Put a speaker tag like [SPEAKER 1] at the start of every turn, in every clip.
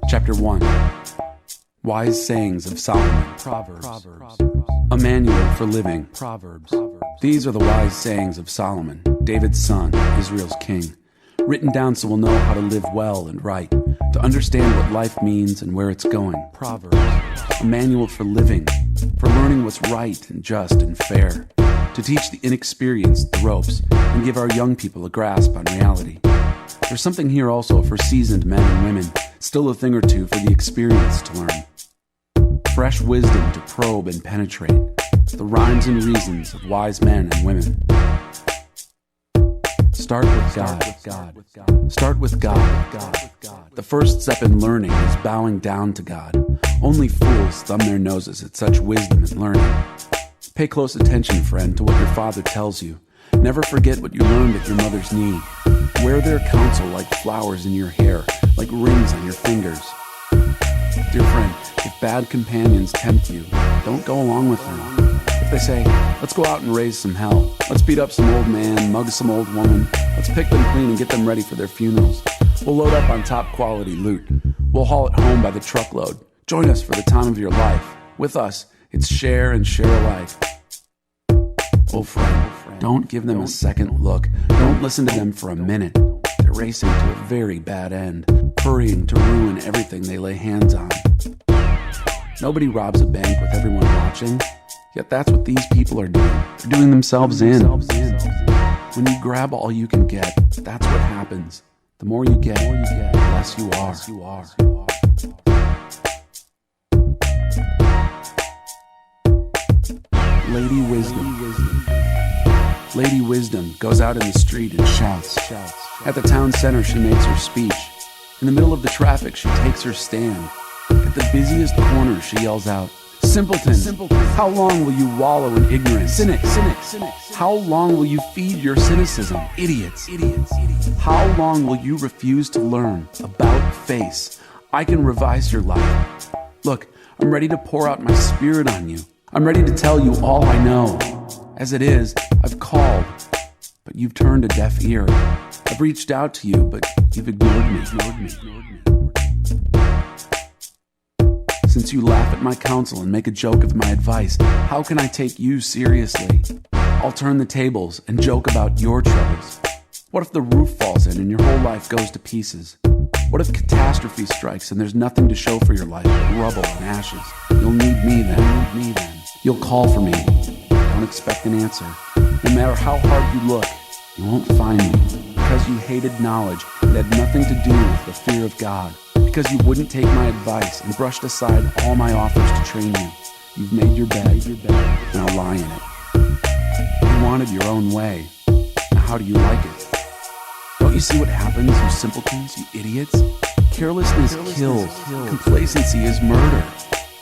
[SPEAKER 1] Chapter 1. Wise Sayings of Solomon. Proverbs. A manual for living. Proverbs. These are the wise sayings of Solomon, David's son, Israel's king, written down so we'll know how to live well and right, to understand what life means and where it's going. Proverbs. A manual for living, for learning what's right and just and fair, to teach the inexperienced the ropes and give our young people a grasp on reality. There's something here also for seasoned men and women, still a thing or two for the experienced to learn. Fresh wisdom to probe and penetrate, the rhymes and reasons of wise men and women. Start with God. Start with God. The first step in learning is bowing down to God. Only fools thumb their noses at such wisdom and learning. Pay close attention, friend, to what your father tells you. Never forget what you learned at your mother's knee. Wear their counsel like flowers in your hair, like rings on your fingers. Dear friend, if bad companions tempt you, don't go along with them. If they say, let's go out and raise some hell, let's beat up some old man, mug some old woman, let's pick them clean and get them ready for their funerals. We'll load up on top quality loot. We'll haul it home by the truckload. Join us for the time of your life. With us, it's share and share alike. Oh friend, don't give them a second look. Don't listen to them for a minute. They're racing to a very bad end, hurrying to ruin everything they lay hands on. Nobody robs a bank with everyone watching, yet that's what these people are doing. They're doing themselves in. When you grab all you can get, that's what happens. The more you get, the less you are. Lady Wisdom goes out in the street and shouts. At the town center, she makes her speech. In the middle of the traffic, she takes her stand. At the busiest corner, she yells out, Simpleton, how long will you wallow in ignorance? Cynics, how long will you feed your cynicism? Idiots. How long will you refuse to learn? About face. I can revise your life. Look, I'm ready to pour out my spirit on you. I'm ready to tell you all I know. As it is, I've called, but you've turned a deaf ear. I've reached out to you, but you've ignored me. Since you laugh at my counsel and make a joke of my advice, how can I take you seriously? I'll turn the tables and joke about your troubles. What if the roof falls in and your whole life goes to pieces? What if catastrophe strikes and there's nothing to show for your life but rubble and ashes? You'll need me then. You'll call for me. Don't expect an answer. No matter how hard you look, you won't find me. Because you hated knowledge and had nothing to do with the fear of God. Because you wouldn't take my advice and brushed aside all my offers to train you. You've made your bed, now lie in it. You wanted your own way. Now how do you like it? Don't you see what happens, you simpletons, you idiots? Carelessness kills. Complacency is murder.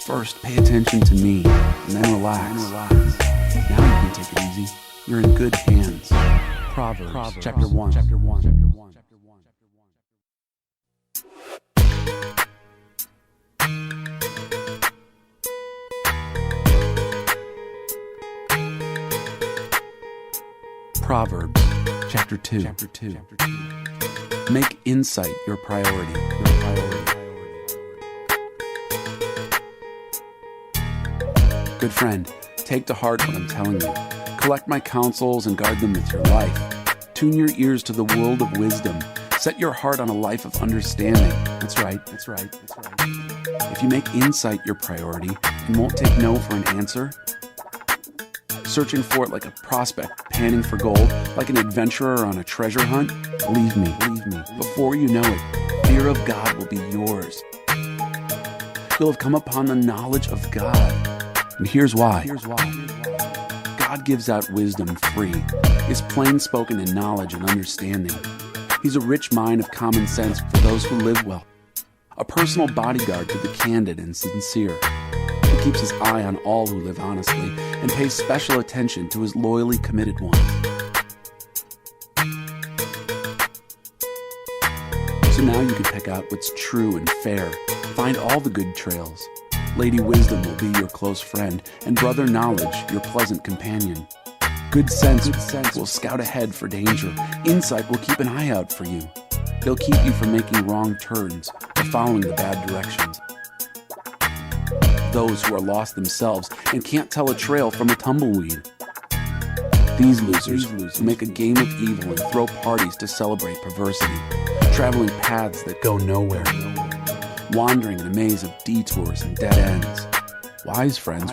[SPEAKER 1] First, pay attention to me, and then relax. Now you can take it easy. You're in good hands. Proverbs. Chapter 1. Proverbs. Chapter 2. Make insight your priority. Good friend, take to heart what I'm telling you. Collect my counsels and guard them with your life. Tune your ears to the world of wisdom. Set your heart on a life of understanding. That's right. If you make insight your priority and won't take no for an answer, searching for it like a prospect panning for gold, like an adventurer on a treasure hunt, believe me, before you know it, fear of God will be yours. You'll have come upon the knowledge of God. And here's why. God gives out wisdom free, is plain spoken in knowledge and understanding. He's a rich mine of common sense for those who live well, a personal bodyguard to the candid and sincere. He keeps his eye on all who live honestly and pays special attention to his loyally committed ones. So now you can pick out what's true and fair, find all the good trails. Lady Wisdom will be your close friend, and Brother Knowledge your pleasant companion. Good sense will scout ahead for danger. Insight will keep an eye out for you. They'll keep you from making wrong turns or following the bad directions. Those who are lost themselves and can't tell a trail from a tumbleweed. These losers who make a game of evil and throw parties to celebrate perversity, traveling paths that go nowhere, wandering in a maze of detours and dead ends. Wise friends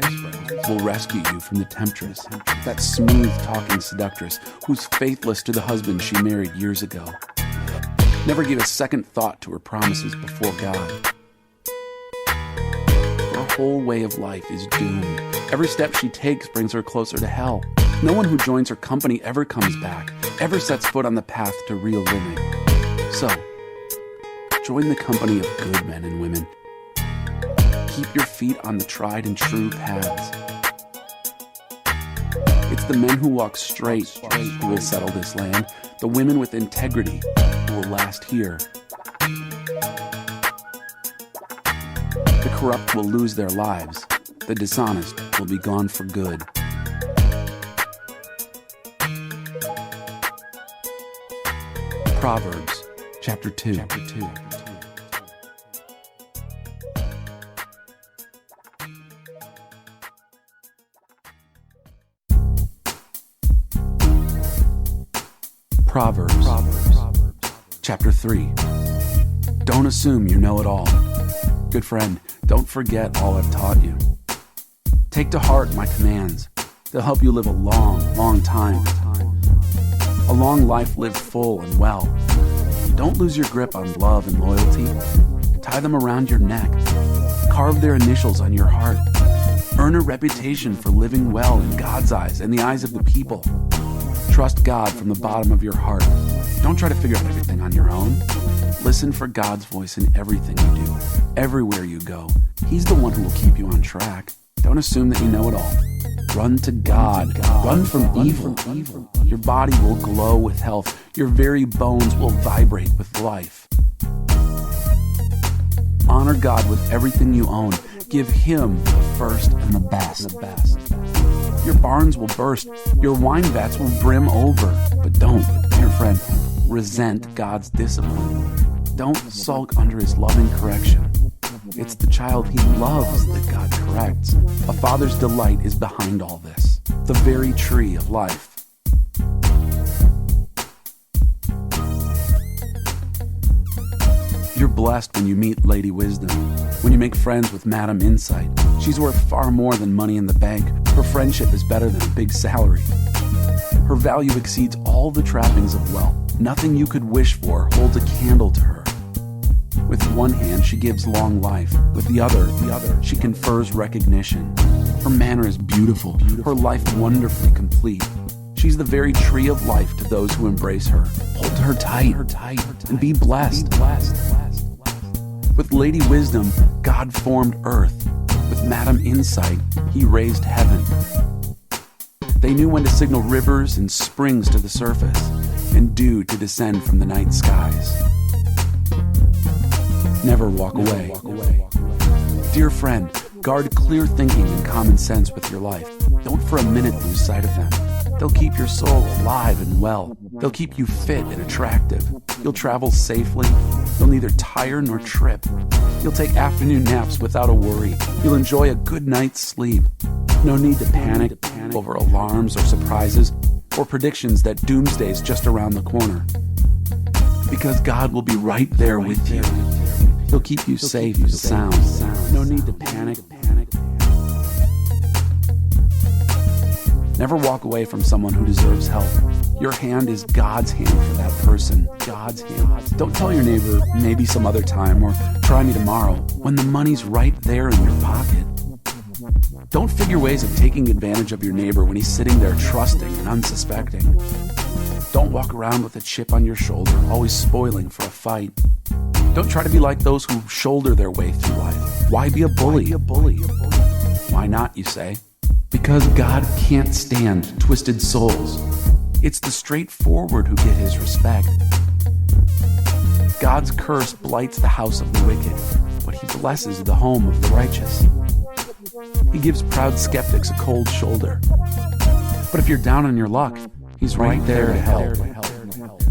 [SPEAKER 1] will rescue you from the temptress, that smooth-talking seductress who's faithless to the husband she married years ago. Never gave a second thought to her promises before God. Her whole way of life is doomed. Every step she takes brings her closer to hell. No one who joins her company ever comes back, ever sets foot on the path to real living. So, join the company of good men and women. Keep your feet on the tried and true paths. It's the men who walk straight who will settle this land, the women with integrity who will last here. The corrupt will lose their lives. The dishonest will be gone for good. Proverbs, chapter 2. Proverbs, chapter 3. Don't assume you know it all. Good friend, don't forget all I've taught you. Take to heart my commands. They'll help you live a long, long time. A long life lived full and well. Don't lose your grip on love and loyalty. Tie them around your neck. Carve their initials on your heart. Earn a reputation for living well in God's eyes and the eyes of the people. Trust God from the bottom of your heart. Don't try to figure out everything on your own. Listen for God's voice in everything you do, everywhere you go. He's the one who will keep you on track. Don't assume that you know it all. Run to God. Run from evil. Your body will glow with health. Your very bones will vibrate with life. Honor God with everything you own. Give Him the first and the best. Your barns will burst. Your wine vats will brim over. But don't, dear friend, resent God's discipline. Don't sulk under His loving correction. It's the child He loves that God corrects. A father's delight is behind all this, the very tree of life. You're blessed when you meet Lady Wisdom, when you make friends with Madam Insight. She's worth far more than money in the bank. Her friendship is better than a big salary. Her value exceeds all the trappings of wealth. Nothing you could wish for holds a candle to her. With one hand, she gives long life. With the other, she confers recognition. Her manner is beautiful, her life wonderfully complete. She's the very tree of life to those who embrace her. Hold her tight, and be blessed. With Lady Wisdom, God formed earth. With Madam Insight, He raised heaven. They knew when to signal rivers and springs to the surface, and dew to descend from the night skies. Never walk away. Dear friend, guard clear thinking and common sense with your life. Don't for a minute lose sight of them. They'll keep your soul alive and well. They'll keep you fit and attractive. You'll travel safely. You'll neither tire nor trip. You'll take afternoon naps without a worry. You'll enjoy a good night's sleep. No need to panic over alarms or surprises or predictions that doomsday's just around the corner. Because God will be right there with you. He'll keep you safe and sound. No need to panic. Never walk away from someone who deserves help. Your hand is God's hand for that person. God's hand. Don't tell your neighbor, maybe some other time, or try me tomorrow, when the money's right there in your pocket. Don't figure ways of taking advantage of your neighbor when he's sitting there trusting and unsuspecting. Don't walk around with a chip on your shoulder, always spoiling for a fight. Don't try to be like those who shoulder their way through life. Why be a bully? Why not, you say? Because God can't stand twisted souls. It's the straightforward who get His respect. God's curse blights the house of the wicked, but He blesses the home of the righteous. He gives proud skeptics a cold shoulder. But if you're down on your luck, He's right there to help.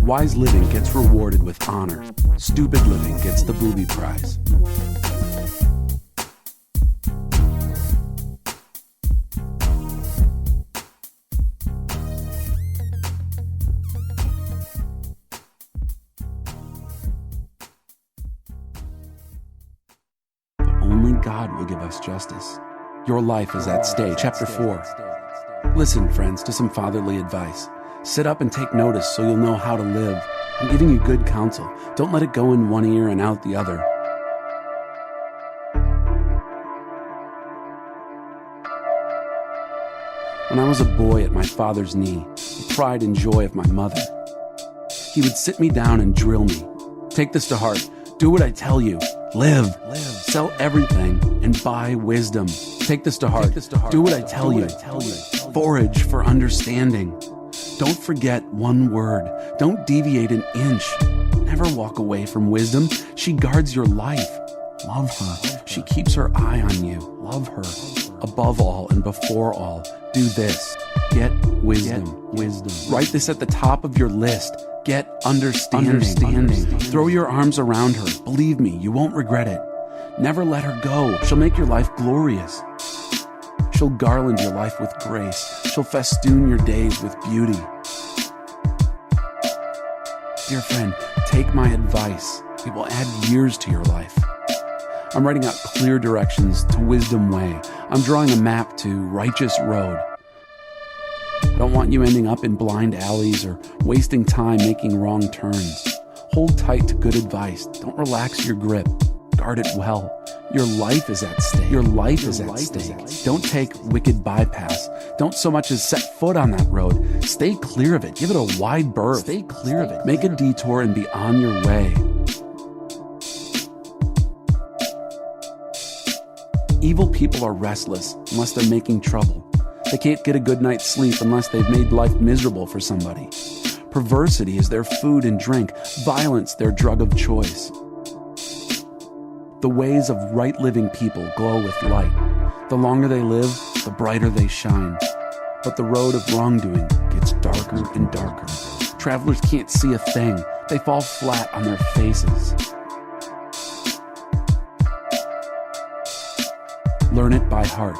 [SPEAKER 1] Wise living gets rewarded with honor. Stupid living gets the booby prize. Only God will give us justice. Your life is at stake. Chapter 4. Listen, friends, to some fatherly advice. Sit up and take notice so you'll know how to live. I'm giving you good counsel. Don't let it go in one ear and out the other. When I was a boy at my father's knee, the pride and joy of my mother, he would sit me down and drill me. Take this to heart. Do what I tell you. Live. Sell everything and buy wisdom. Take this to heart. Do what I tell you. Forage for understanding. Don't forget one word. Don't deviate an inch. Never walk away from wisdom. She guards your life. Love her. She keeps her eye on you. Love her. Above all and before all, do this. Get wisdom. Write this at the top of your list. Get understanding. Throw your arms around her. Believe me, you won't regret it. Never let her go. She'll make your life glorious. She'll garland your life with grace. She'll festoon your days with beauty. Dear friend, take my advice. It will add years to your life. I'm writing out clear directions to Wisdom Way. I'm drawing a map to Righteous Road. I don't want you ending up in blind alleys or wasting time making wrong turns. Hold tight to good advice. Don't relax your grip. Guard it well. Your life is at stake. Don't take wicked bypass. Don't so much as set foot on that road. Stay clear of it. Give it a wide berth. Make a detour and be on your way. Evil people are restless unless they're making trouble. They can't get a good night's sleep unless they've made life miserable for somebody. Perversity is their food and drink, violence their drug of choice. The ways of right living people glow with light. The longer they live, the brighter they shine. But the road of wrongdoing gets darker and darker. Travelers can't see a thing. They fall flat on their faces. Learn it by heart.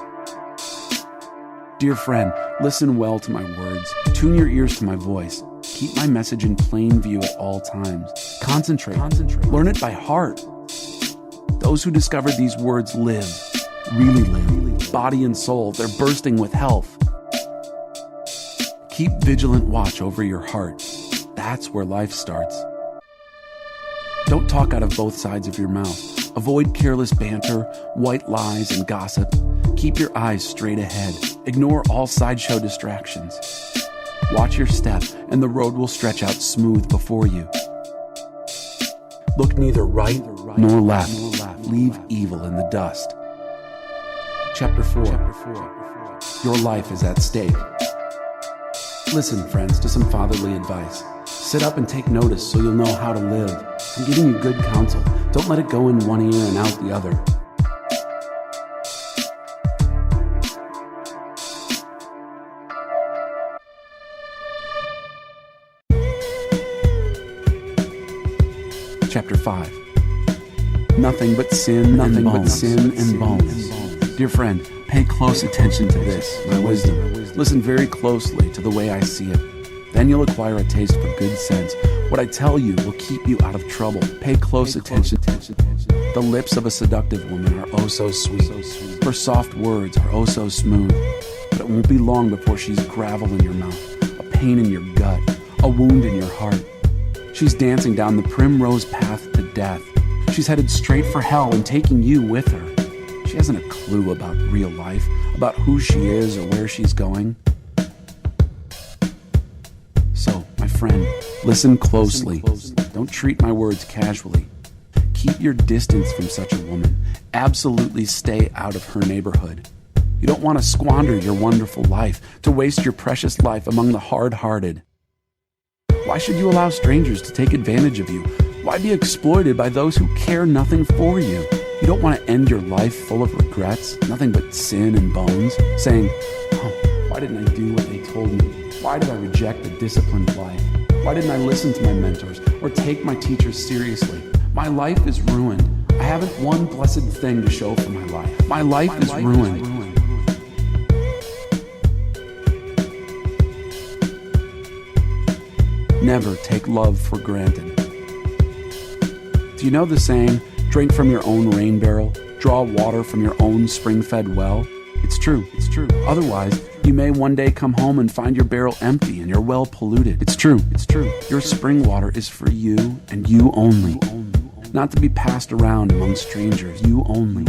[SPEAKER 1] Dear friend, listen well to my words. Tune your ears to my voice. Keep my message in plain view at all times. Concentrate. Learn it by heart. Those who discover these words live, really live, body and soul. They're bursting with health. Keep vigilant watch over your heart. That's where life starts. Don't talk out of both sides of your mouth. Avoid careless banter, white lies, and gossip. Keep your eyes straight ahead. Ignore all sideshow distractions. Watch your step, and the road will stretch out smooth before you. Look neither right nor left. Leave evil in the dust. Chapter 4. Your life is at stake. Listen, friends, to some fatherly advice. Sit up and take notice so you'll know how to live. I'm giving you good counsel. Don't let it go in one ear and out the other. Chapter 5. Nothing but sin and bones. Dear friend, pay close attention to this, my wisdom. Listen very closely to the way I see it. Then you'll acquire a taste for good sense. What I tell you will keep you out of trouble. Pay close attention. The lips of a seductive woman are oh so sweet. Her soft words are oh so smooth. But it won't be long before she's gravel in your mouth, a pain in your gut, a wound in your heart. She's dancing down the primrose path to death. She's headed straight for hell and taking you with her. She hasn't a clue about real life, about who she is or where she's going. So, my friend, listen closely. Don't treat my words casually. Keep your distance from such a woman. Absolutely stay out of her neighborhood. You don't want to squander your wonderful life, to waste your precious life among the hard-hearted. Why should you allow strangers to take advantage of you? Why be exploited by those who care nothing for you? You don't want to end your life full of regrets, nothing but sin and bones, saying, oh, why didn't I do what they told me? Why did I reject a disciplined life? Why didn't I listen to my mentors or take my teachers seriously? My life is ruined. I haven't one blessed thing to show for my life. My life is ruined. Never take love for granted. Do you know the saying, drink from your own rain barrel, draw water from your own spring-fed well? It's true. Otherwise, you may one day come home and find your barrel empty and your well polluted. It's true. Your spring water is for you and you only. Not to be passed around among strangers. You only.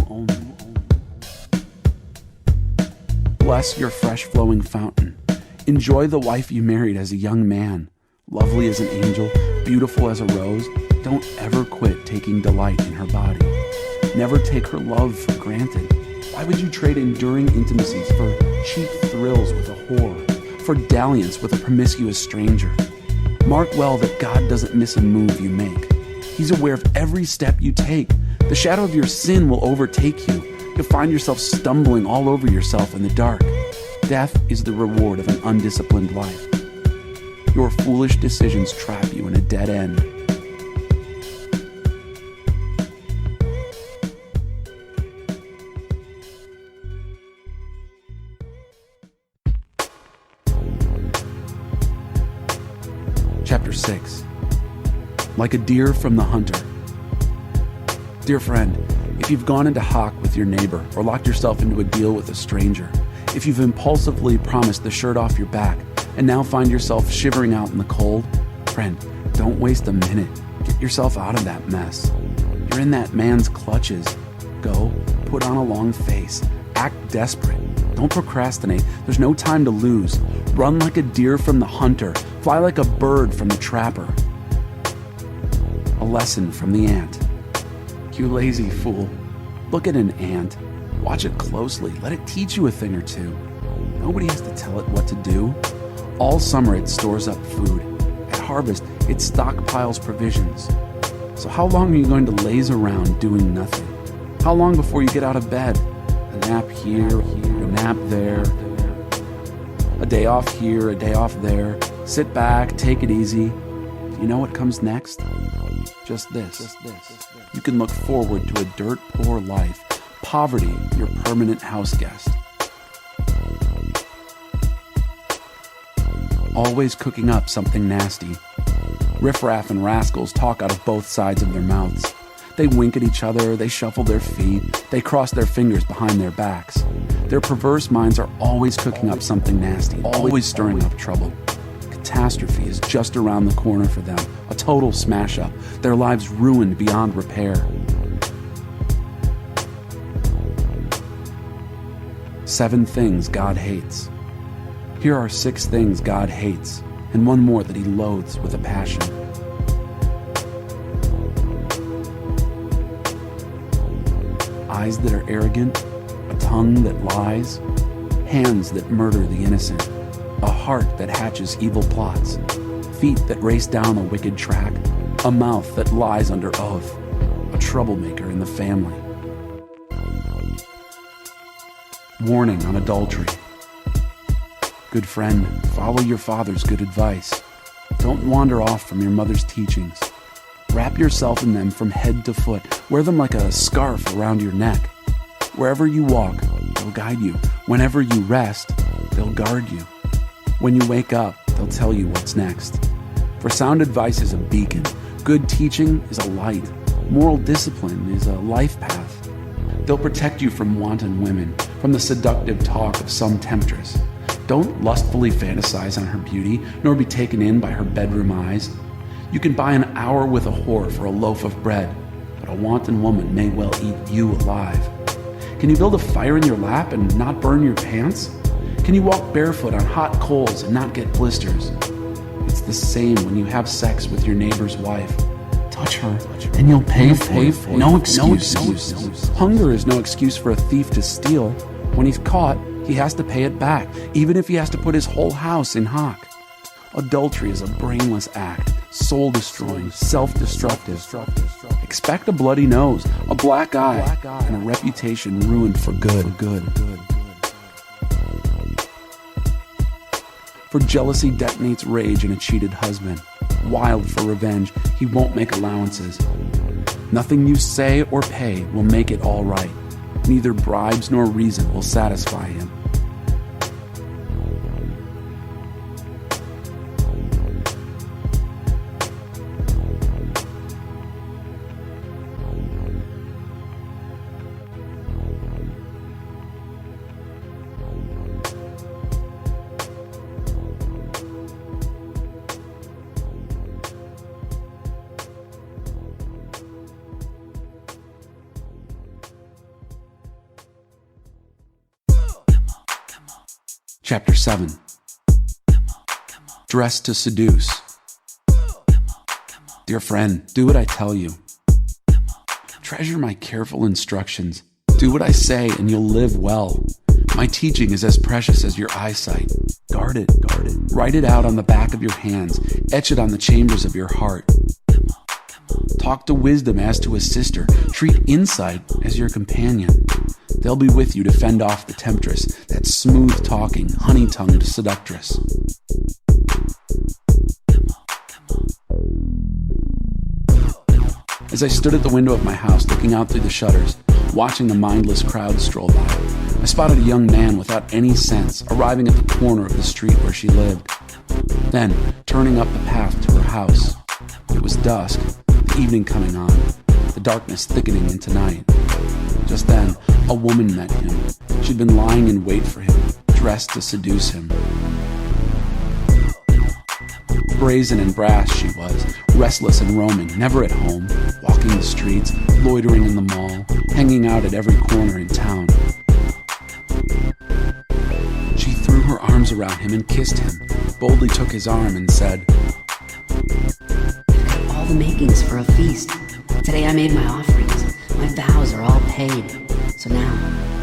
[SPEAKER 1] Bless your fresh flowing fountain. Enjoy the wife you married as a young man. Lovely as an angel, beautiful as a rose. Don't ever quit taking delight in her body. Never take her love for granted. Why would you trade enduring intimacies for cheap thrills with a whore, for dalliance with a promiscuous stranger? Mark well that God doesn't miss a move you make. He's aware of every step you take. The shadow of your sin will overtake you. You'll find yourself stumbling all over yourself in the dark. Death is the reward of an undisciplined life. Your foolish decisions trap you in a dead end. Chapter 6. Like a deer from the hunter. Dear friend, if you've gone into hock with your neighbor or locked yourself into a deal with a stranger, if you've impulsively promised the shirt off your back and now find yourself shivering out in the cold, friend, don't waste a minute. Get yourself out of that mess. You're in that man's clutches. Go, put on a long face. Act desperate. Don't procrastinate. There's no time to lose. Run like a deer from the hunter. Fly like a bird from the trapper. A lesson from the ant. You lazy fool. Look at an ant. Watch it closely. Let it teach you a thing or two. Nobody has to tell it what to do. All summer it stores up food. At harvest, it stockpiles provisions. So how long are you going to laze around doing nothing? How long before you get out of bed? A nap here, a nap there. A day off here, a day off there. Sit back, take it easy. Do you know what comes next? Just this. You can look forward to a dirt-poor life. Poverty, your permanent house guest. Always cooking up something nasty. Riffraff and rascals talk out of both sides of their mouths. They wink at each other, they shuffle their feet, they cross their fingers behind their backs. Their perverse minds are always cooking up something nasty, always stirring up trouble. Catastrophe is just around the corner for them, a total smash-up, their lives ruined beyond repair. 7 things God hates. Here are 6 things God hates, and one more that he loathes with a passion. Eyes that are arrogant, a tongue that lies, hands that murder the innocent, a heart that hatches evil plots, feet that race down a wicked track, a mouth that lies under oath, a troublemaker in the family. Warning on adultery. Good friend, follow your father's good advice. Don't wander off from your mother's teachings. Wrap yourself in them from head to foot. Wear them like a scarf around your neck. Wherever you walk, they'll guide you. Whenever you rest, they'll guard you. When you wake up, they'll tell you what's next. For sound advice is a beacon. Good teaching is a light. Moral discipline is a life path. They'll protect you from wanton women, from the seductive talk of some temptress. Don't lustfully fantasize on her beauty, nor be taken in by her bedroom eyes. You can buy an hour with a whore for a loaf of bread, but a wanton woman may well eat you alive. Can you build a fire in your lap and not burn your pants? Can you walk barefoot on hot coals and not get blisters? It's the same when you have sex with your neighbor's wife. Touch her, and you'll pay for it. No excuse. Hunger is no excuse for a thief to steal. When he's caught, he has to pay it back, even if he has to put his whole house in hock. Adultery is a brainless act, soul-destroying, self-destructive. Expect a bloody nose, a black eye, and a reputation ruined for good. For jealousy detonates rage in a cheated husband. wild for revenge. He won't make allowances. Nothing you say or pay will make it all right. Neither bribes nor reason will satisfy him. Chapter 7. Dress to seduce. Dear friend, do what I tell you. Treasure my careful instructions. Do what I say and you'll live well. My teaching is as precious as your eyesight. Guard it. Write it out on the back of your hands. Etch it on the chambers of your heart. Talk to wisdom as to a sister. Treat insight as your companion. They'll be with you to fend off the temptress, that smooth-talking, honey-tongued seductress. As I stood at the window of my house, looking out through the shutters, watching the mindless crowd stroll by, I spotted a young man without any sense arriving at the corner of the street where she lived. Then, turning up the path to her house. It was dusk, the evening coming on, the darkness thickening into night. Just then, a woman met him. She'd been lying in wait for him, dressed to seduce him. Brazen and brass she was, restless and roaming, never at home, walking the streets, loitering in the mall, hanging out at every corner in town. She threw her arms around him and kissed him, boldly took his arm and said,
[SPEAKER 2] "I've got all the makings for a feast. Today I made my offerings. My vows are all paid. So now,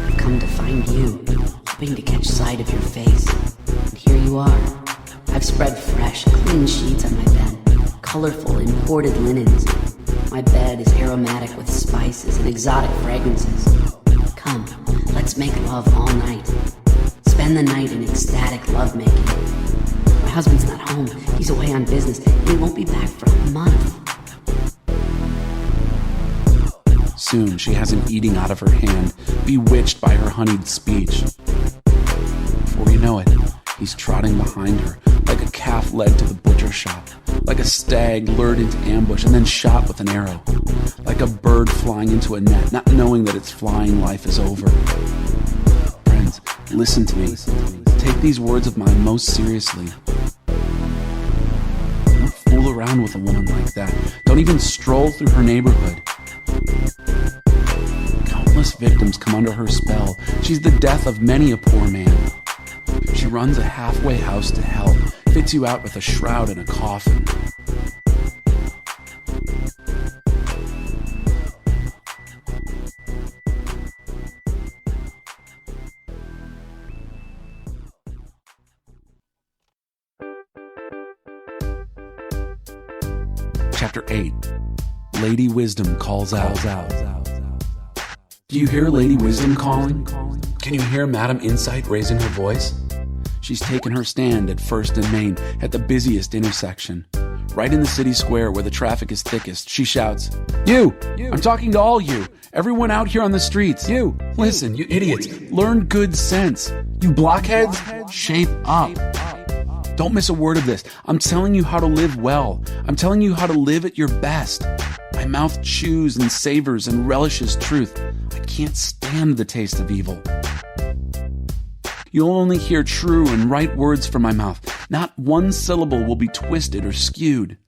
[SPEAKER 2] I've come to find you, hoping to catch sight of your face. And here you are. I've spread fresh, clean sheets on my bed, colorful, imported linens. My bed is aromatic with spices and exotic fragrances. Come, let's make love all night. Spend the night in ecstatic lovemaking. My husband's not home. He's away on business, and he won't be back for a month."
[SPEAKER 1] Soon she has him eating out of her hand, bewitched by her honeyed speech. Before you know it, he's trotting behind her, like a calf led to the butcher shop, like a stag lured into ambush and then shot with an arrow, like a bird flying into a net, not knowing that its flying life is over. Friends, listen to me. Take these words of mine most seriously. Don't fool around with a woman like that. Don't even stroll through her neighborhood. Countless victims come under her spell. She's the death of many a poor man. She runs a halfway house to hell, fits you out with a shroud and a coffin. Chapter 8. Lady Wisdom calls out. Do you hear Lady Wisdom calling? Can you hear Madam Insight raising her voice? She's taken her stand at First and Main, at the busiest intersection. Right in the city square where the traffic is thickest, she shouts, You! I'm talking to all you! Everyone out here on the streets! You! Listen, you idiots! Learn good sense! You blockheads! Shape up! Don't miss a word of this. I'm telling you how to live well. I'm telling you how to live at your best. My mouth chews and savors and relishes truth. I can't stand the taste of evil. You'll only hear true and right words from my mouth. Not one syllable will be twisted or skewed.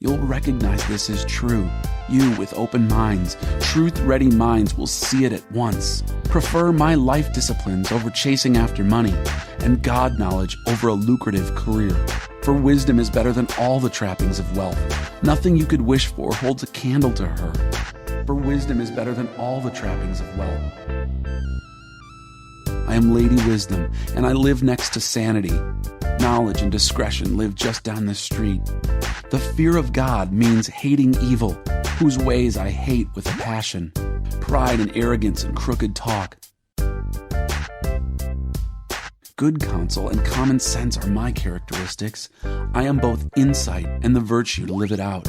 [SPEAKER 1] You'll recognize this as true. You with open minds, truth-ready minds will see it at once. Prefer my life disciplines over chasing after money, and God knowledge over a lucrative career. For wisdom is better than all the trappings of wealth. Nothing you could wish for holds a candle to her. For wisdom is better than all the trappings of wealth. I am Lady Wisdom, and I live next to sanity. Knowledge and discretion live just down the street. The fear of God means hating evil, whose ways I hate with a passion. Pride and arrogance and crooked talk. good counsel and common sense are my characteristics, I am both insight and the virtue to live it out.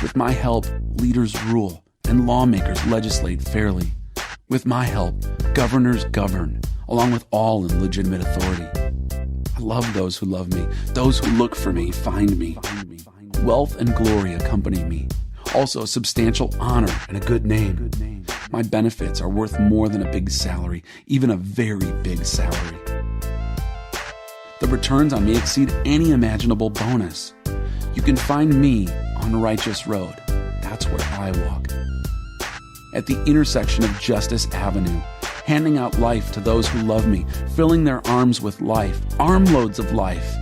[SPEAKER 1] With my help, leaders rule, and lawmakers legislate fairly. With my help, governors govern, along with all in legitimate authority. I love those who love me. Those who look for me find me. Wealth and glory accompany me. Also, substantial honor and a good name. My benefits are worth more than a big salary, even a very big salary. The returns on me exceed any imaginable bonus. You can find me on Righteous Road. That's where I walk. At the intersection of Justice Avenue, handing out life to those who love me, filling their arms with life, armloads of life.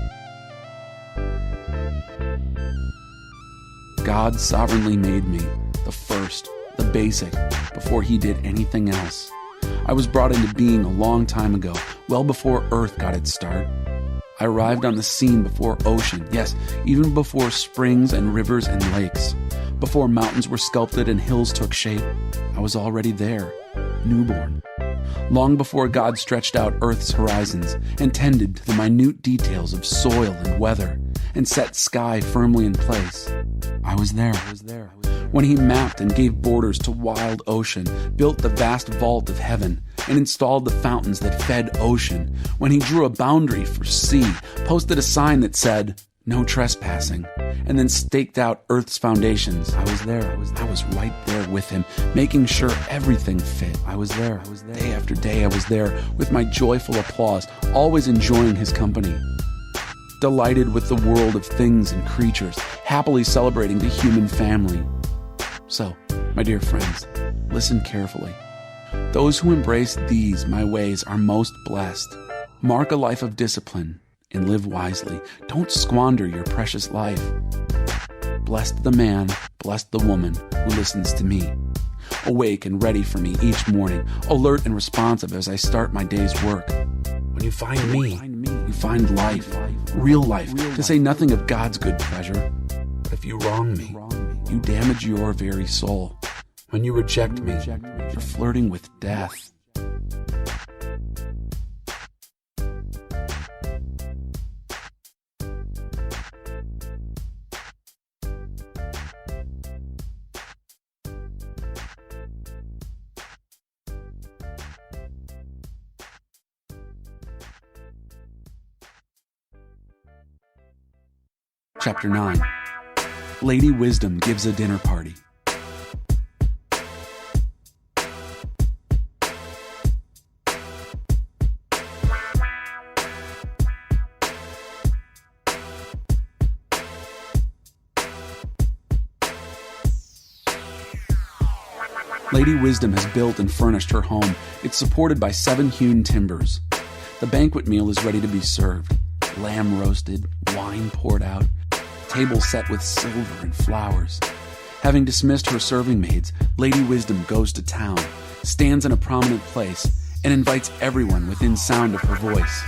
[SPEAKER 1] God sovereignly made me, the first, the basic, before he did anything else. I was brought into being a long time ago, well before Earth got its start. I arrived on the scene before ocean, yes, even before springs and rivers and lakes. Before mountains were sculpted and hills took shape, I was already there, newborn. Long before God stretched out Earth's horizons and tended to the minute details of soil and weather and set sky firmly in place, I was there. When he mapped and gave borders to wild ocean, built the vast vault of heaven, and installed the fountains that fed ocean, when he drew a boundary for sea, posted a sign that said, "No trespassing," and then staked out Earth's foundations, I was there. I was right there with him, making sure everything fit. I was there. Day after day I was there, with my joyful applause, always enjoying his company. Delighted with the world of things and creatures, happily celebrating the human family. So, my dear friends, listen carefully. Those who embrace these, my ways, are most blessed. Mark a life of discipline and live wisely. Don't squander your precious life. Blessed the man, blessed the woman who listens to me. Awake and ready for me each morning, alert and responsive as I start my day's work. When you find me, you find life, real life, to say nothing of God's good pleasure. But if you wrong me, you damage your very soul. When you reject me, you're flirting with death. Chapter 9. Lady Wisdom gives a dinner party. Lady Wisdom has built and furnished her home. It's supported by 7 hewn timbers. The banquet meal is ready to be served. Lamb roasted, wine poured out, table set with silver and flowers. Having dismissed her serving maids, Lady Wisdom goes to town, stands in a prominent place, and invites everyone within sound of her voice.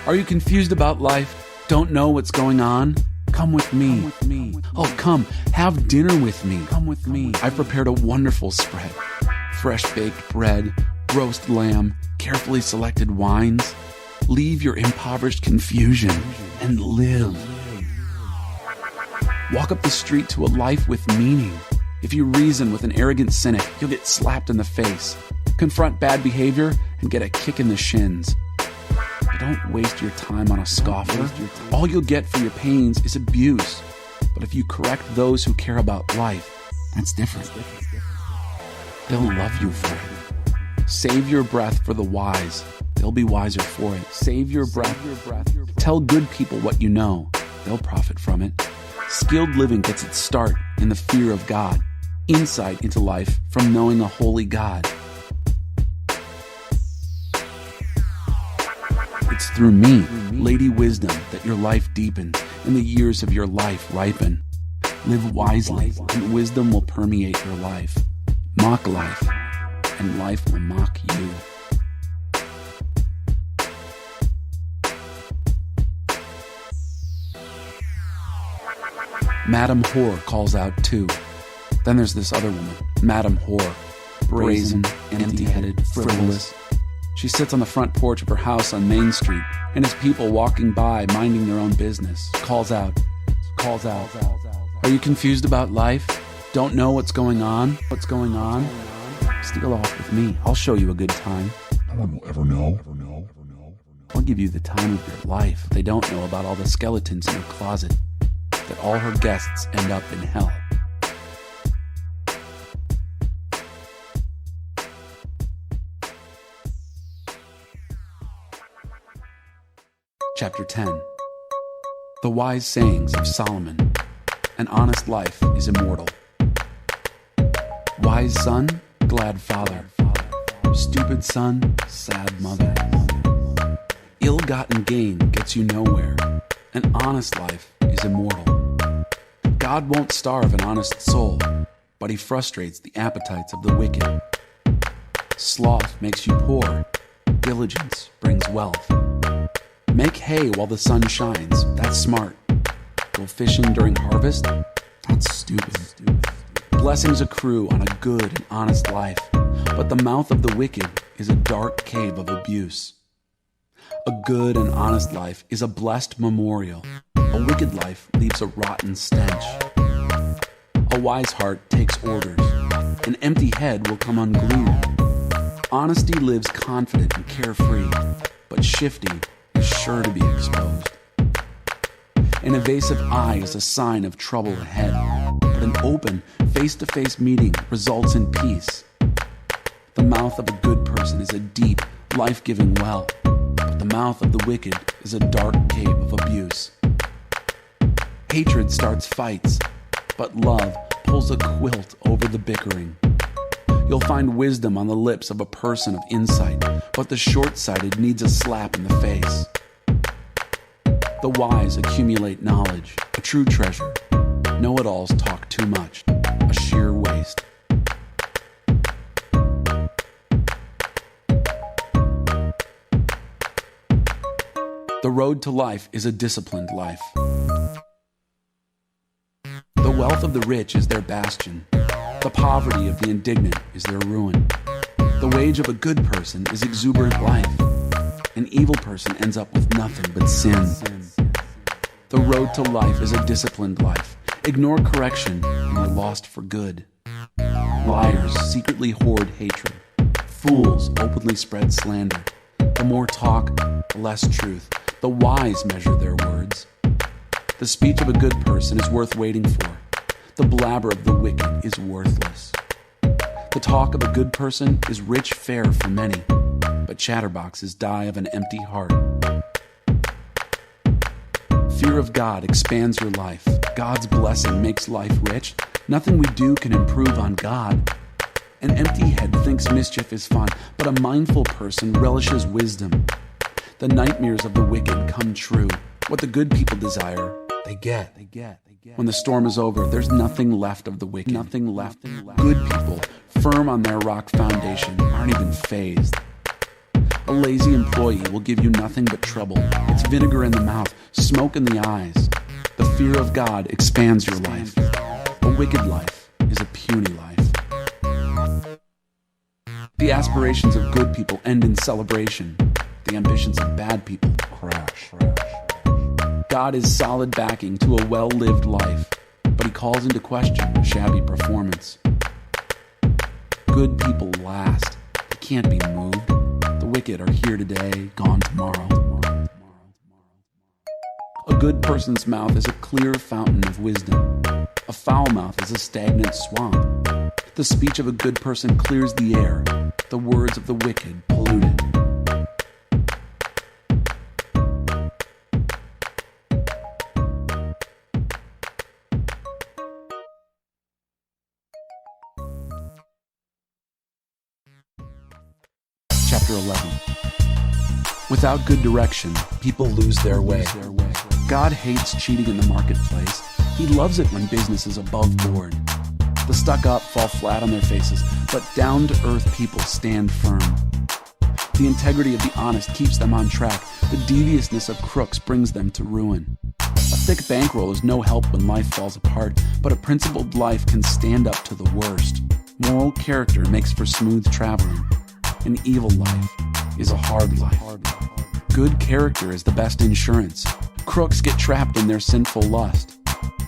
[SPEAKER 1] Are you confused about life? Don't know what's going on? Come with me. Oh, come, have dinner with me. Come with me. I've prepared a wonderful spread. Fresh baked bread, roast lamb, carefully selected wines. Leave your impoverished confusion and live. Walk up the street to a life with meaning. If you reason with an arrogant cynic, you'll get slapped in the face. Confront bad behavior and get a kick in the shins. But don't waste your time on a scoffer. All you'll get for your pains is abuse. But if you correct those who care about life, that's different. They'll love you for it. Save your breath for the wise. They'll be wiser for it. Save your breath. Tell good people what you know. They'll profit from it. Skilled living gets its start in the fear of God. Insight into life from knowing a holy God. It's through me, Lady Wisdom, that your life deepens and the years of your life ripen. Live wisely, and wisdom will permeate your life. Mock life, and life will mock you. Madame Whore calls out too. Then there's this other woman, Madame Whore. Brazen, empty-headed, frivolous. She sits on the front porch of her house on Main Street, and as people walking by minding their own business, calls out. Are you confused about life? Don't know what's going on? Steal off with me. I'll show you a good time.
[SPEAKER 3] No one will ever know.
[SPEAKER 1] I'll give you the time of your life. They don't know about all the skeletons in her closet, that all her guests end up in hell. Chapter 10. The Wise Sayings of Solomon. An honest life is immortal. Wise son, glad father. Stupid son, sad mother. Ill-gotten gain gets you nowhere. An honest life is immortal. God won't starve an honest soul, but he frustrates the appetites of the wicked. Sloth makes you poor. Diligence brings wealth. Make hay while the sun shines. That's smart. Go fishing during harvest? That's stupid. Blessings accrue on a good and honest life, but the mouth of the wicked is a dark cave of abuse. A good and honest life is a blessed memorial. A wicked life leaves a rotten stench. A wise heart takes orders. An empty head will come unglued. Honesty lives confident and carefree, but shifty is sure to be exposed. An evasive eye is a sign of trouble ahead, but an open, face-to-face meeting results in peace. The mouth of a good person is a deep, life-giving well, but the mouth of the wicked is a dark cave of abuse. Hatred starts fights, but love pulls a quilt over the bickering. You'll find wisdom on the lips of a person of insight, but the short-sighted needs a slap in the face. The wise accumulate knowledge, a true treasure. Know-it-alls talk too much, a sheer waste. The road to life is a disciplined life. The wealth of the rich is their bastion. The poverty of the indignant is their ruin. The wage of a good person is exuberant life. An evil person ends up with nothing but sin. The road to life is a disciplined life. Ignore correction and you're lost for good. Liars secretly hoard hatred. Fools openly spread slander. The more talk, the less truth. The wise measure their words. The speech of a good person is worth waiting for. The blabber of the wicked is worthless. The talk of a good person is rich fare for many, but chatterboxes die of an empty heart. Fear of God expands your life. God's blessing makes life rich. Nothing we do can improve on God. An empty head thinks mischief is fun, but a mindful person relishes wisdom. The nightmares of the wicked come true. What the good people desire, they get. When the storm is over, there's nothing left of the wicked. Nothing left. Good people, firm on their rock foundation, aren't even fazed. A lazy employee will give you nothing but trouble. It's vinegar in the mouth, smoke in the eyes. The fear of God expands your life. A wicked life is a puny life. The aspirations of good people end in celebration. The ambitions of bad people crash. God is solid backing to a well-lived life, but he calls into question a shabby performance. Good people last. They can't be moved. The wicked are here today, gone tomorrow. A good person's mouth is a clear fountain of wisdom. A foul mouth is a stagnant swamp. The speech of a good person clears the air. The words of the wicked pollute it. Chapter 11. Without good direction, people lose their way. God hates cheating in the marketplace. He loves it when business is above board. The stuck-up fall flat on their faces, but down-to-earth people stand firm. The integrity of the honest keeps them on track. The deviousness of crooks brings them to ruin. A thick bankroll is no help when life falls apart, but a principled life can stand up to the worst. Moral character makes for smooth traveling. An evil life is a hard life. Good character is the best insurance. Crooks get trapped in their sinful lust.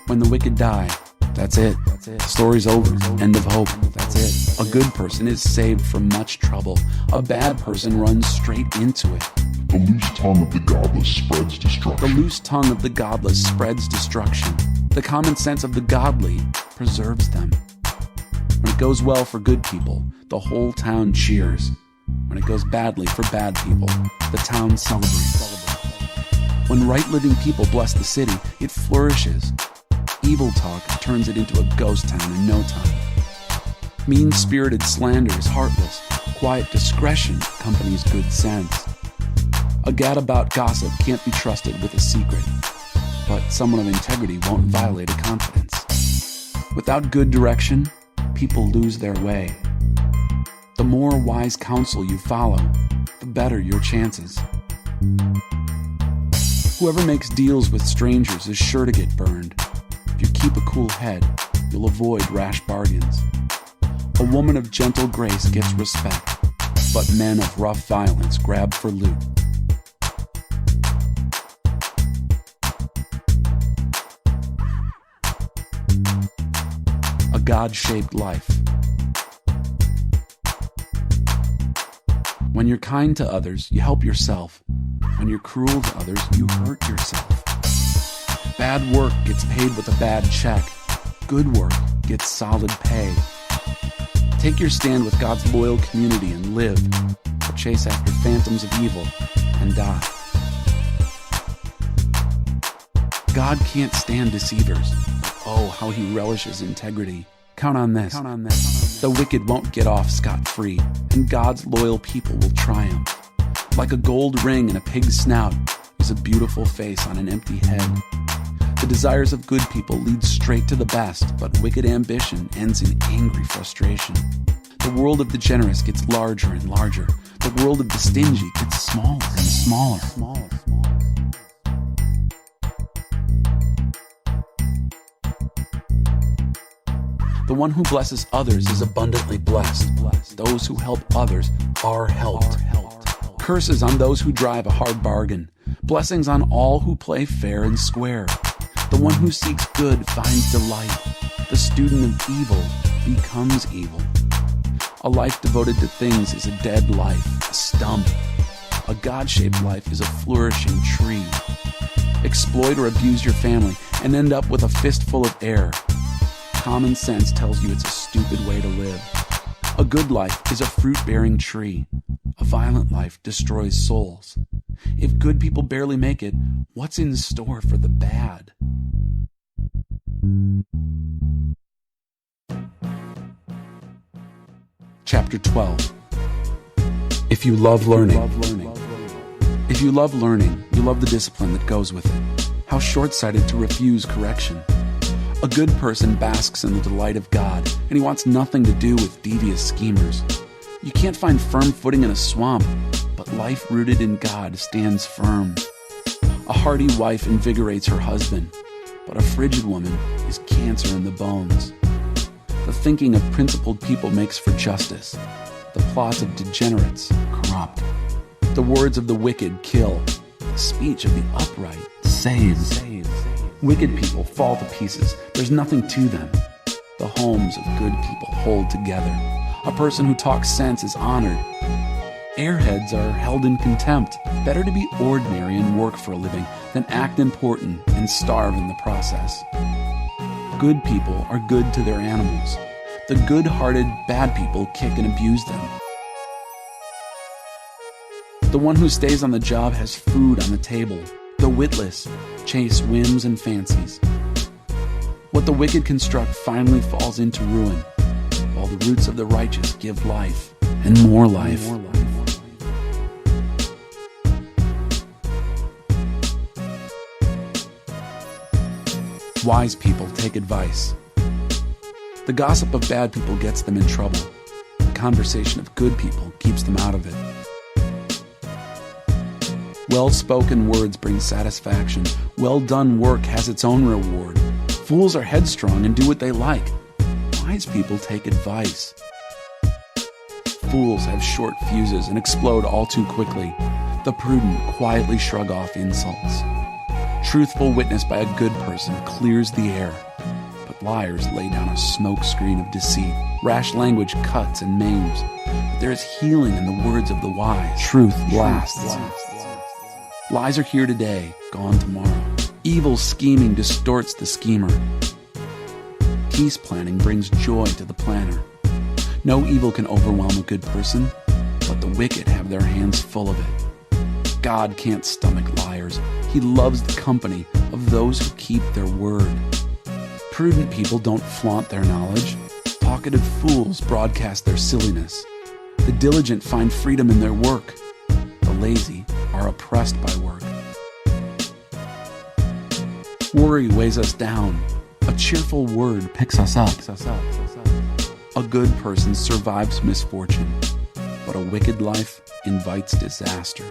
[SPEAKER 1] When the wicked die, that's it. Story's over. End of hope. That's it. A good person is saved from much trouble. A bad person runs straight into it.
[SPEAKER 3] The loose tongue of the godless spreads destruction.
[SPEAKER 1] The loose tongue of the godless spreads destruction. The common sense of the godly preserves them. When it goes well for good people, the whole town cheers. When it goes badly for bad people, the town celebrates. When right-living people bless the city, it flourishes. Evil talk turns it into a ghost town in no time. Mean-spirited slander is heartless. Quiet discretion accompanies good sense. A gadabout gossip can't be trusted with a secret, but someone of integrity won't violate a confidence. Without good direction, people lose their way. The more wise counsel you follow, the better your chances. Whoever makes deals with strangers is sure to get burned. If you keep a cool head, you'll avoid rash bargains. A woman of gentle grace gets respect, but men of rough violence grab for loot. A God-shaped life. When you're kind to others, you help yourself. When you're cruel to others, you hurt yourself. Bad work gets paid with a bad check. Good work gets solid pay. Take your stand with God's loyal community and live, or chase after phantoms of evil and die. God can't stand deceivers. Oh, how he relishes integrity. Count on this. The wicked won't get off scot-free, and God's loyal people will triumph. Like a gold ring in a pig's snout is a beautiful face on an empty head. The desires of good people lead straight to the best, but wicked ambition ends in angry frustration. The world of the generous gets larger and larger. The world of the stingy gets smaller and smaller. The one who blesses others is abundantly blessed. Those who help others are helped. Curses on those who drive a hard bargain. Blessings on all who play fair and square. The one who seeks good finds delight. The student of evil becomes evil. A life devoted to things is a dead life, a stump. A God-shaped life is a flourishing tree. Exploit or abuse your family and end up with a fistful of air. Common sense tells you it's a stupid way to live. A good life is a fruit-bearing tree. A violent life destroys souls. If good people barely make it, what's in store for the bad? Chapter 12. If you love learning. If you love learning, you love the discipline that goes with it. How short-sighted to refuse correction. A good person basks in the delight of God, and he wants nothing to do with devious schemers. You can't find firm footing in a swamp, but life rooted in God stands firm. A hearty wife invigorates her husband, but a frigid woman is cancer in the bones. The thinking of principled people makes for justice. The plots of degenerates corrupt. The words of the wicked kill. The speech of the upright saves. Wicked people fall to pieces. There's nothing to them. The homes of good people hold together. A person who talks sense is honored. Airheads are held in contempt. Better to be ordinary and work for a living than act important and starve in the process. Good people are good to their animals. The good-hearted bad people kick and abuse them. The one who stays on the job has food on the table. The witless chase whims and fancies. What the wicked construct finally falls into ruin, while the roots of the righteous give life and more life. Wise people take advice. The gossip of bad people gets them in trouble. The conversation of good people keeps them out of it. Well-spoken words bring satisfaction. Well-done work has its own reward. Fools are headstrong and do what they like. Wise people take advice. Fools have short fuses and explode all too quickly. The prudent quietly shrug off insults. Truthful witness by a good person clears the air, but liars lay down a smoke screen of deceit. Rash language cuts and maims, but there is healing in the words of the wise. Truth lasts. Lies are here today, gone tomorrow. Evil scheming distorts the schemer. Peace planning brings joy to the planner. No evil can overwhelm a good person, but the wicked have their hands full of it. God can't stomach liars. He loves the company of those who keep their word. Prudent people don't flaunt their knowledge. Talkative fools broadcast their silliness. The diligent find freedom in their work. The lazy are oppressed by work. Worry weighs us down. A cheerful word picks us up. A good person survives misfortune, but a wicked life invites disaster.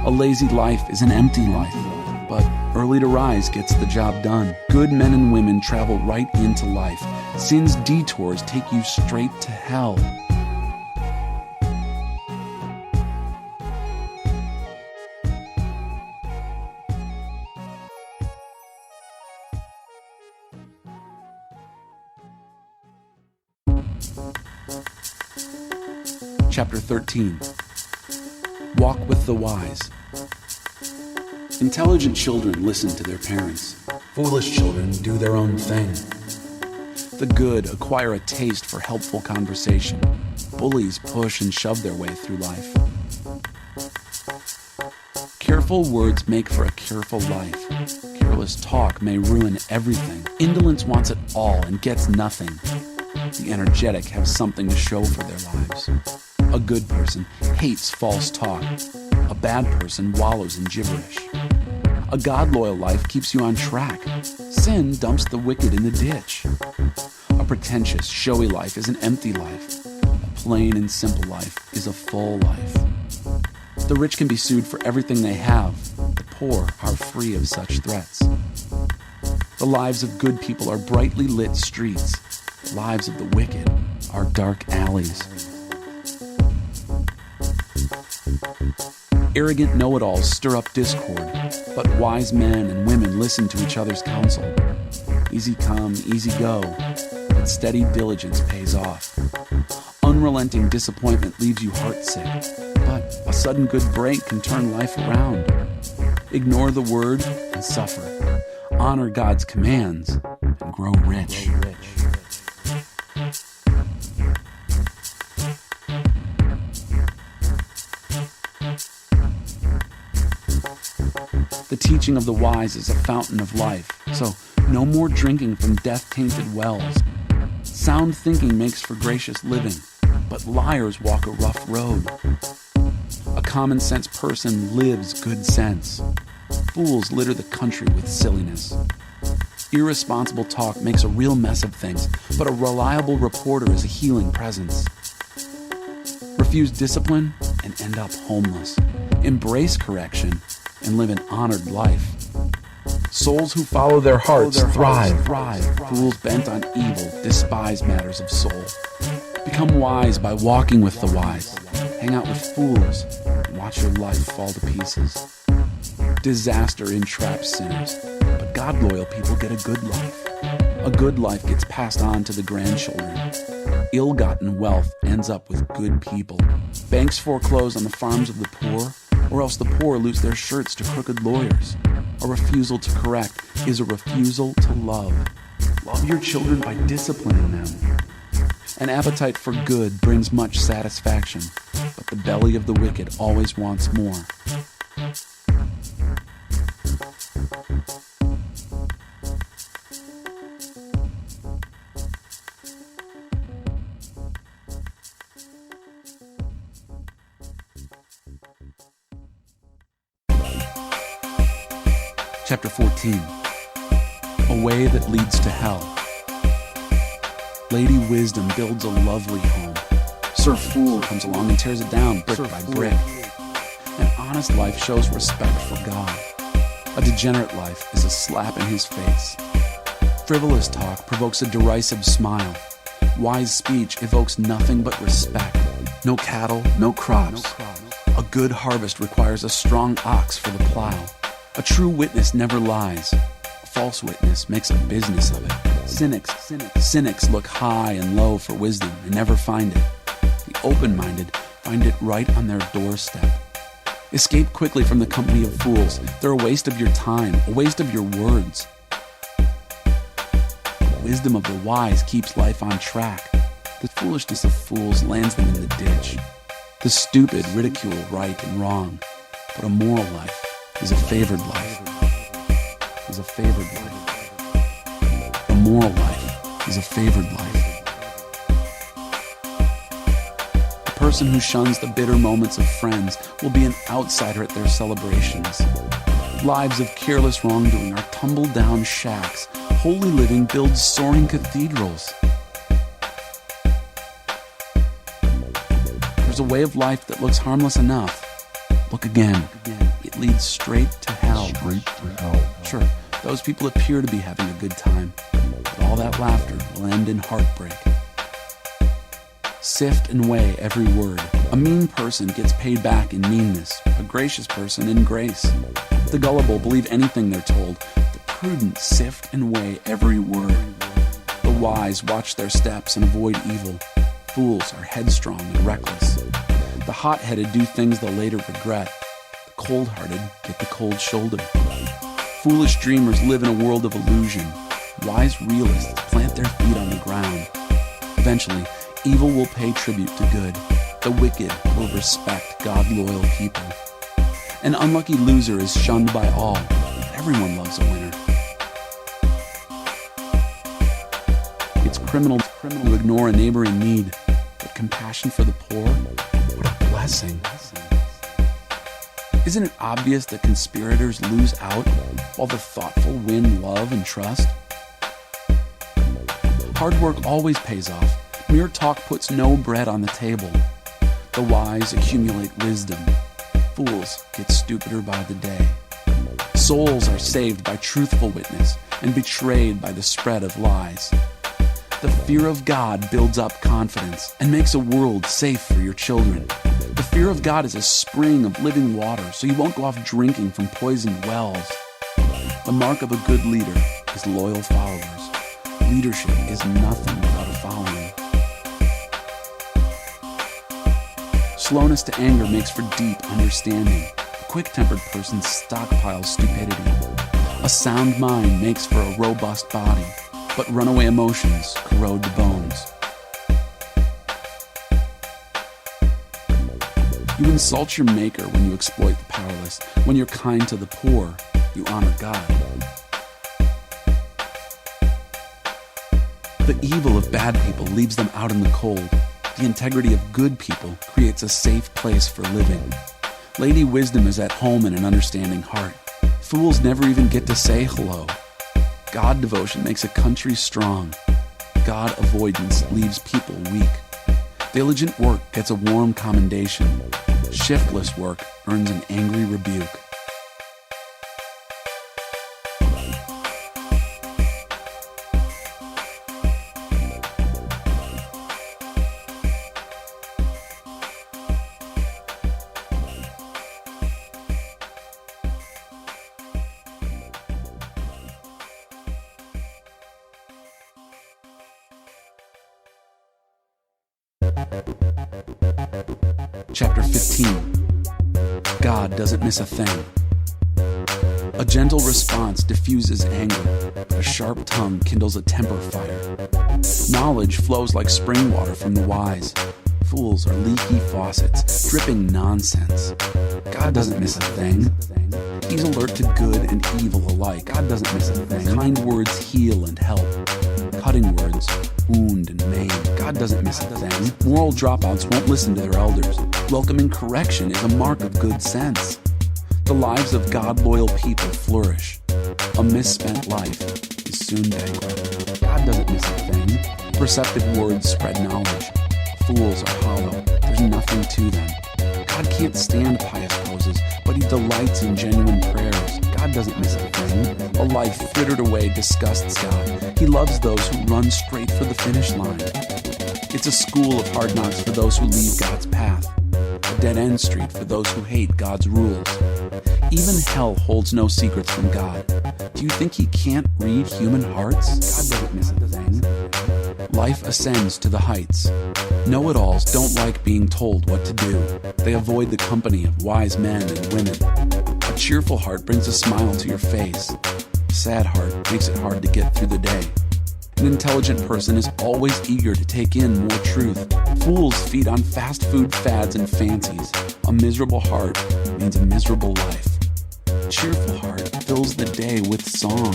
[SPEAKER 1] A lazy life is an empty life, but early to rise gets the job done. Good men and women travel right into life. Sin's detours take you straight to hell. Chapter 13. Walk with the wise. Intelligent children listen to their parents. Foolish children do their own thing. The good acquire a taste for helpful conversation. Bullies push and shove their way through life. Careful words make for a careful life. Careless talk may ruin everything. Indolence wants it all and gets nothing. The energetic have something to show for their lives. A good person hates false talk. A bad person wallows in gibberish. A God-loyal life keeps you on track. Sin dumps the wicked in the ditch. A pretentious, showy life is an empty life. A plain and simple life is a full life. The rich can be sued for everything they have. The poor are free of such threats. The lives of good people are brightly lit streets. The lives of the wicked are dark alleys. Arrogant know-it-alls stir up discord, but wise men and women listen to each other's counsel. Easy come, easy go, but steady diligence pays off. Unrelenting disappointment leaves you heartsick, but a sudden good break can turn life around. Ignore the word and suffer. Honor God's commands and grow rich. The teaching of the wise is a fountain of life, so no more drinking from death-tainted wells. Sound thinking makes for gracious living, but liars walk a rough road. A common-sense person lives good sense. Fools litter the country with silliness. Irresponsible talk makes a real mess of things, but a reliable reporter is a healing presence. Refuse discipline and end up homeless. Embrace correction and live an honored life. Souls who follow their hearts thrive. Fools bent on evil despise matters of soul. Become wise by walking with the wise. Hang out with fools and watch your life fall to pieces. Disaster entraps sinners, but God-loyal people get a good life. A good life gets passed on to the grandchildren. Ill-gotten wealth ends up with good people. Banks foreclose on the farms of the poor, or else the poor lose their shirts to crooked lawyers. A refusal to correct is a refusal to love. Love your children by disciplining them. An appetite for good brings much satisfaction, but the belly of the wicked always wants more. Chapter 14. A way that leads to hell. Lady Wisdom builds a lovely home. Sir Fool comes along and tears it down brick by brick. An honest life shows respect for God. A degenerate life is a slap in his face. Frivolous talk provokes a derisive smile. Wise speech evokes nothing but respect. No cattle, no crops. A good harvest requires a strong ox for the plow. A true witness never lies. A false witness makes a business of it. Cynics look high and low for wisdom and never find it. The open-minded find it right on their doorstep. Escape quickly from the company of fools. They're a waste of your time, a waste of your words. The wisdom of the wise keeps life on track. The foolishness of fools lands them in the ditch. The stupid ridicule right and wrong, but a moral life is a favored life. A moral life is a favored life. The person who shuns the bitter moments of friends will be an outsider at their celebrations. Lives of careless wrongdoing are tumble-down shacks. Holy living builds soaring cathedrals. There's a way of life that looks harmless enough. Look again. It leads straight to hell. Sure, those people appear to be having a good time, but all that laughter will end in heartbreak. Sift and weigh every word. A mean person gets paid back in meanness, a gracious person in grace. The gullible believe anything they're told. The prudent sift and weigh every word. The wise watch their steps and avoid evil. Fools are headstrong and reckless. The hot-headed do things they'll later regret. The cold-hearted get the cold shoulder. Foolish dreamers live in a world of illusion. Wise realists plant their feet on the ground. Eventually, evil will pay tribute to good. The wicked will respect God-loyal people. An unlucky loser is shunned by all, but everyone loves a winner. It's criminal to ignore a neighbor in need, but compassion for the poor, what a blessing. Isn't it obvious that conspirators lose out while the thoughtful win love and trust? Hard work always pays off. Mere talk puts no bread on the table. The wise accumulate wisdom. Fools get stupider by the day. Souls are saved by truthful witness and betrayed by the spread of lies. The fear of God builds up confidence and makes a world safe for your children. The fear of God is a spring of living water, so you won't go off drinking from poisoned wells. The mark of a good leader is loyal followers. Leadership is nothing without a following. Slowness to anger makes for deep understanding. A quick-tempered person stockpiles stupidity. A sound mind makes for a robust body, but runaway emotions corrode the bones. You insult your maker when you exploit the powerless. When you're kind to the poor, you honor God. The evil of bad people leaves them out in the cold. The integrity of good people creates a safe place for living. Lady Wisdom is at home in an understanding heart. Fools never even get to say hello. God devotion makes a country strong. God avoidance leaves people weak. Diligent work gets a warm commendation. Shiftless work earns an angry rebuke. Chapter 15. God doesn't miss a thing. A gentle response diffuses anger, but a sharp tongue kindles a temper fire. Knowledge flows like spring water from the wise. Fools are leaky faucets, dripping nonsense. God doesn't miss a thing. He's alert to good and evil alike. God doesn't miss a thing. Kind words heal and help. Cutting words wound and maim. God doesn't miss a thing. Moral dropouts won't listen to their elders. Welcoming correction is a mark of good sense. The lives of God-loyal people flourish. A misspent life is soon bankrupt. God doesn't miss a thing. Perceptive words spread knowledge. Fools are hollow. There's nothing to them. God can't stand pious poses, but he delights in genuine prayers. God doesn't miss a thing. A life frittered away disgusts God. He loves those who run straight for the finish line. It's a school of hard knocks for those who leave God's path, a dead-end street for those who hate God's rules. Even hell holds no secrets from God. Do you think he can't read human hearts? God doesn't miss a thing. Life ascends to the heights. Know-it-alls don't like being told what to do. They avoid the company of wise men and women. A cheerful heart brings a smile to your face. A sad heart makes it hard to get through the day. An intelligent person is always eager to take in more truth. Fools feed on fast food fads and fancies. A miserable heart means a miserable life. A cheerful heart fills the day with song.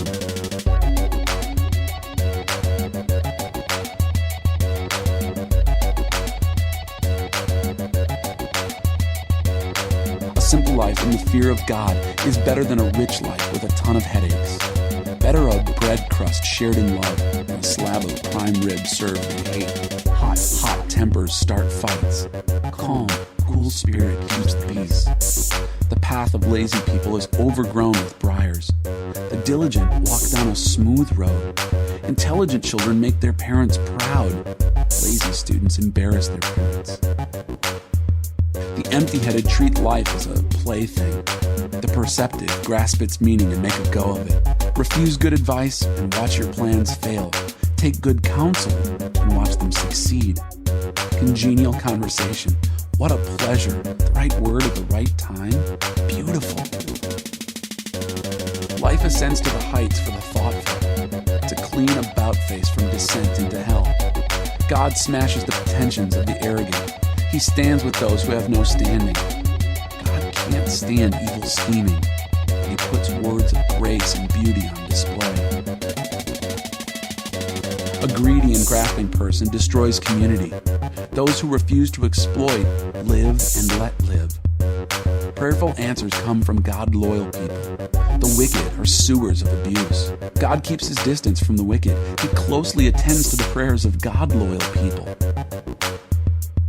[SPEAKER 1] A simple life in the fear of God is better than a rich life with a ton of headaches. Better a bread crust shared in love than a slab of prime rib served in hate. Hot tempers start fights. A calm, cool spirit keeps the peace. The path of lazy people is overgrown with briars. The diligent walk down a smooth road. Intelligent children make their parents proud. Lazy students embarrass their parents. The empty-headed treat life as a plaything. The perceptive grasp its meaning and make a go of it. Refuse good advice and watch your plans fail. Take good counsel and watch them succeed. Congenial conversation. What a pleasure. The right word at the right time. Beautiful. Life ascends to the heights for the thoughtful. It's a clean about-face from descent into hell. God smashes the pretensions of the arrogant. He stands with those who have no standing. God can't stand evil scheming. He puts words of grace and beauty on display. A greedy and grasping person destroys community. Those who refuse to exploit live and let live. Prayerful answers come from God-loyal people. The wicked are sewers of abuse. God keeps his distance from the wicked. He closely attends to the prayers of God-loyal people.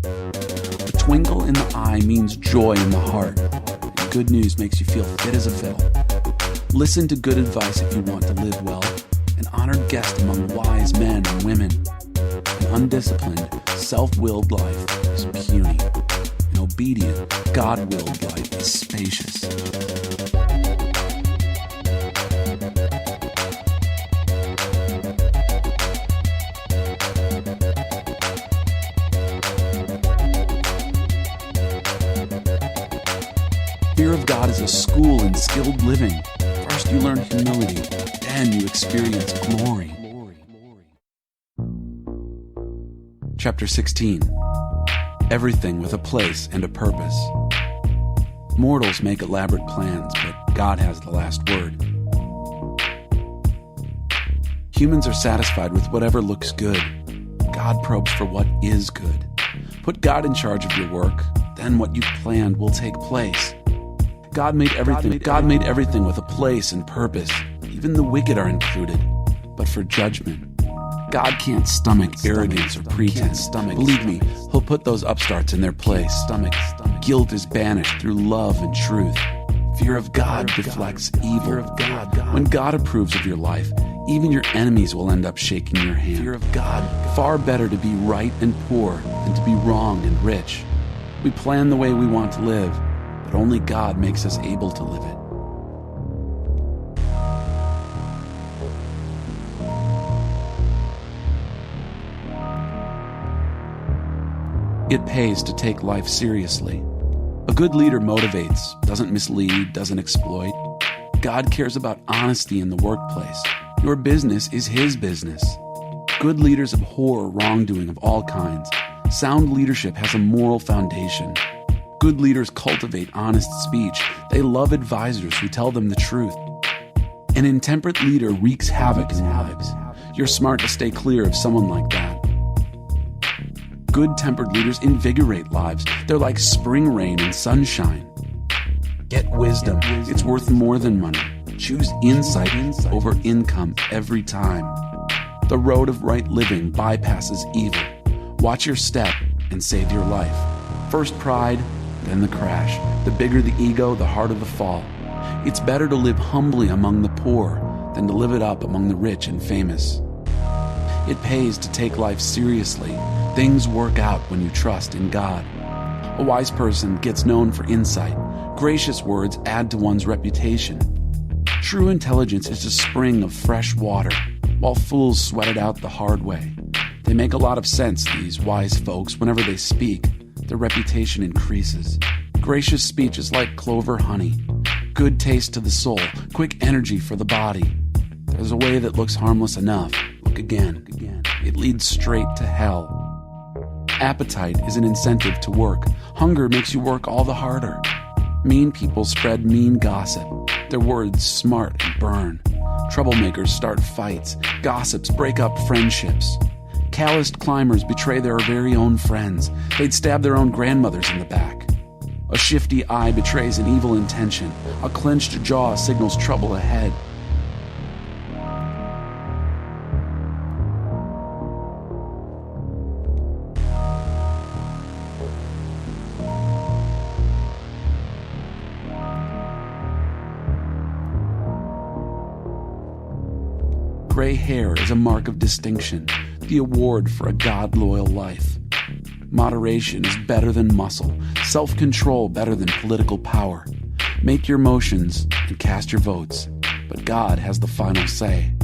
[SPEAKER 1] A twinkle in the eye means joy in the heart. And good news makes you feel fit as a fiddle. Listen to good advice if you want to live well. An honored guest among wise men and women. An undisciplined, self-willed life is puny. An obedient, God-willed life is spacious. Fear of God is a school in skilled living. First you learn humility, then you experience glory. Chapter 16. Everything with a place and a purpose. Mortals make elaborate plans, but God has the last word. Humans are satisfied with whatever looks good. God probes for what is good. Put God in charge of your work, then what you've planned will take place. God made everything with a place and purpose. Even the wicked are included, but for judgment. God can't stomach arrogance or pretense. Believe me, he'll put those upstarts in their place. Guilt is banished through love and truth. Fear of God deflects evil. When God approves of your life, even your enemies will end up shaking your hand. Fear of God. Far better to be right and poor than to be wrong and rich. We plan the way we want to live, but only God makes us able to live it. It pays to take life seriously. A good leader motivates, doesn't mislead, doesn't exploit. God cares about honesty in the workplace. Your business is his business. Good leaders abhor wrongdoing of all kinds. Sound leadership has a moral foundation. Good leaders cultivate honest speech. They love advisors who tell them the truth. An intemperate leader wreaks havoc in lives. You're smart to stay clear of someone like that. Good-tempered leaders invigorate lives. They're like spring rain and sunshine. Get wisdom. It's worth more than money. Choose insight over income every time. The road of right living bypasses evil. Watch your step and save your life. First pride, then the crash. The bigger the ego, the harder the fall. It's better to live humbly among the poor than to live it up among the rich and famous. It pays to take life seriously. Things work out when you trust in God. A wise person gets known for insight. Gracious words add to one's reputation. True intelligence is a spring of fresh water, while fools sweat it out the hard way. They make a lot of sense, these wise folks. Whenever they speak, their reputation increases. Gracious speech is like clover honey. Good taste to the soul, quick energy for the body. There's a way that looks harmless enough. Look again. It leads straight to hell. Appetite is an incentive to work. Hunger makes you work all the harder. Mean people spread mean gossip. Their words smart and burn. Troublemakers start fights. Gossips break up friendships. Calloused climbers betray their very own friends. They'd stab their own grandmothers in the back. A shifty eye betrays an evil intention. A clenched jaw signals trouble ahead. Gray hair is a mark of distinction, the award for a God-loyal life. Moderation is better than muscle, self-control better than political power. Make your motions and cast your votes, but God has the final say.